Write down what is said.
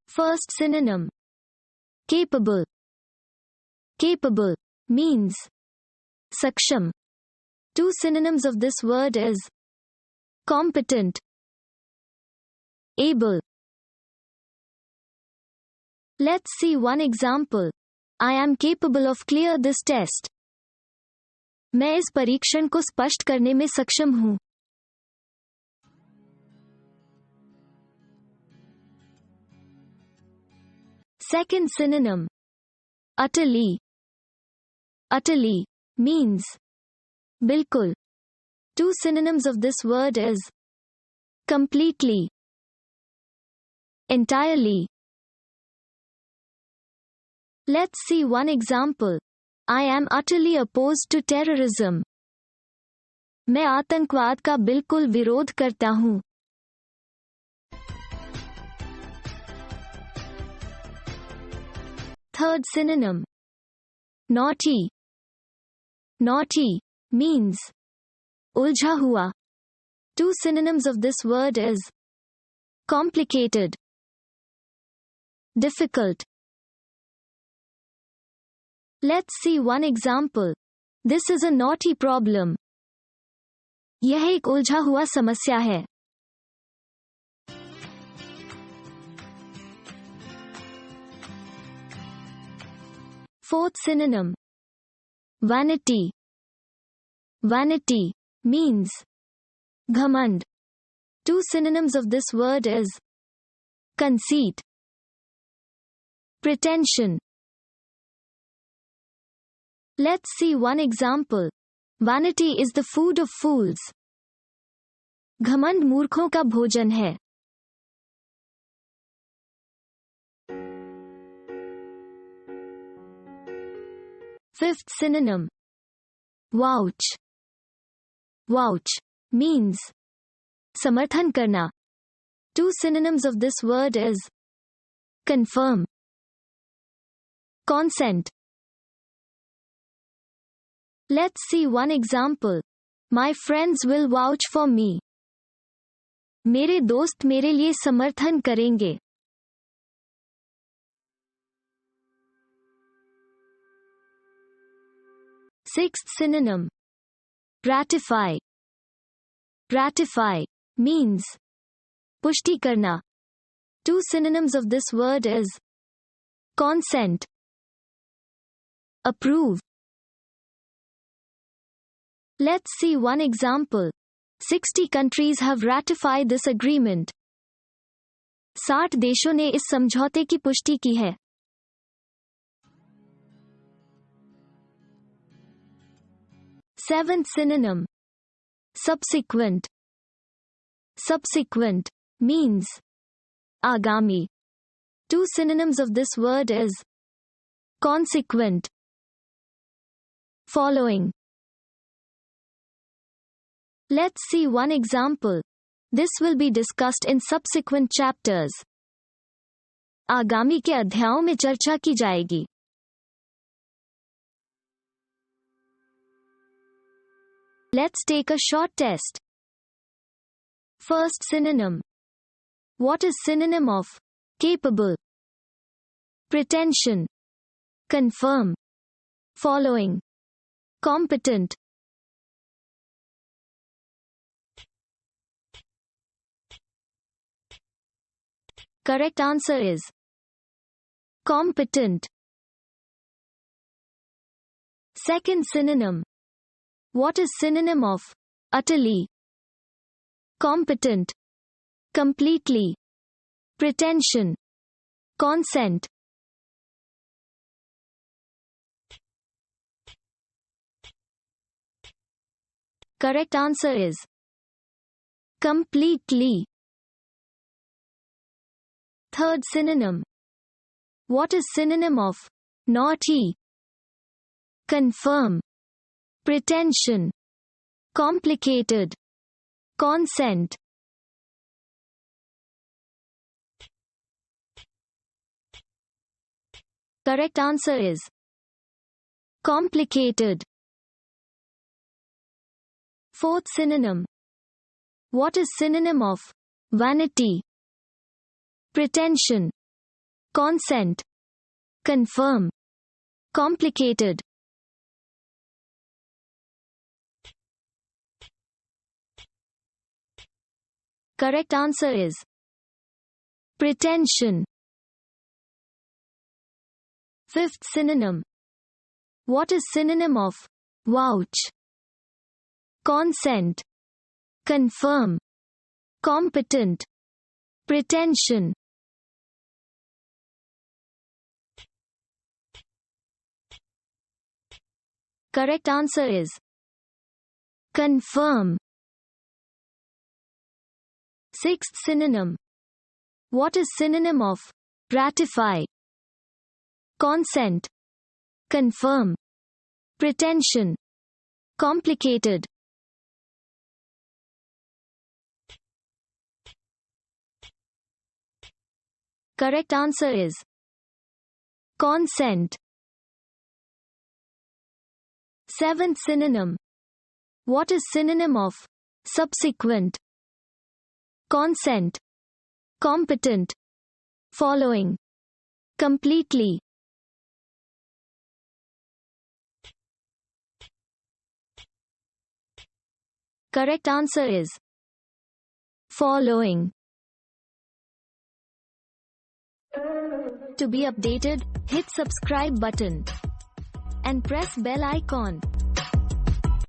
First synonym. Capable. Capable means saksham. Two synonyms of this word is competent, able. Let's see one example. I am capable of clear this test. मैं इस परीक्षण को स्पष्ट करने में सक्षम हूँ. Second synonym. Utterly. Utterly means bilkul. Two synonyms of this word is completely, entirely. Let's see one example. I am utterly opposed to terrorism. मैं आतंकवाद का बिल्कुल विरोध करता हूँ. Third synonym. Naughty. Naughty means उलझा हुआ. Two synonyms of this word is complicated, difficult. Let's see one example. This is a naughty problem. यह एक उलझा हुआ समस्या है. Fourth synonym. Vanity. Vanity means घमंड. Two synonyms of this word is conceit, pretension. Let's see one example. Vanity is the food of fools. घमंड मूर्खों का भोजन है. Fifth synonym. Vouch. Vouch means समर्थन करना. Two synonyms of this word is confirm, consent. Let's see one example. My friends will vouch for me. मेरे दोस्त मेरे लिए समर्थन करेंगे. Sixth synonym. Ratify. Ratify means पुष्टि करना. Two synonyms of this word is consent, approve. Let's see one example. 60 countries have ratified this agreement. 60 देशों ने इस समझौते की पुष्टि की है. Seventh synonym. Subsequent. Subsequent means आगामी. Two synonyms of this word is consequent, following. Let's see one example. This will be discussed in subsequent chapters. आगामी के अध्यायों में चर्चा की जाएगी. Let's take a short test. First synonym. What is synonym of capable? Pretension, confirm, following, competent. Correct answer is competent. Second synonym. What is synonym of utterly? Competent, completely, pretension, consent. Correct answer is completely. Third synonym. What is synonym of naughty? Confirm, pretension, complicated, consent. Correct answer is complicated. Fourth synonym. What is synonym of vanity? Pretension. Consent. Confirm. Complicated. Correct answer is pretension. Fifth synonym. What is synonym of vouch? Consent. Confirm. Competent. Pretension. Correct answer is confirm. Sixth synonym. What is synonym of ratify? Consent. Confirm. Pretension. Complicated. Correct answer is consent. Seventh synonym. What is synonym of subsequent? Consent. Competent. Following. Completely. Correct answer is following. To be updated, hit subscribe button and press bell icon.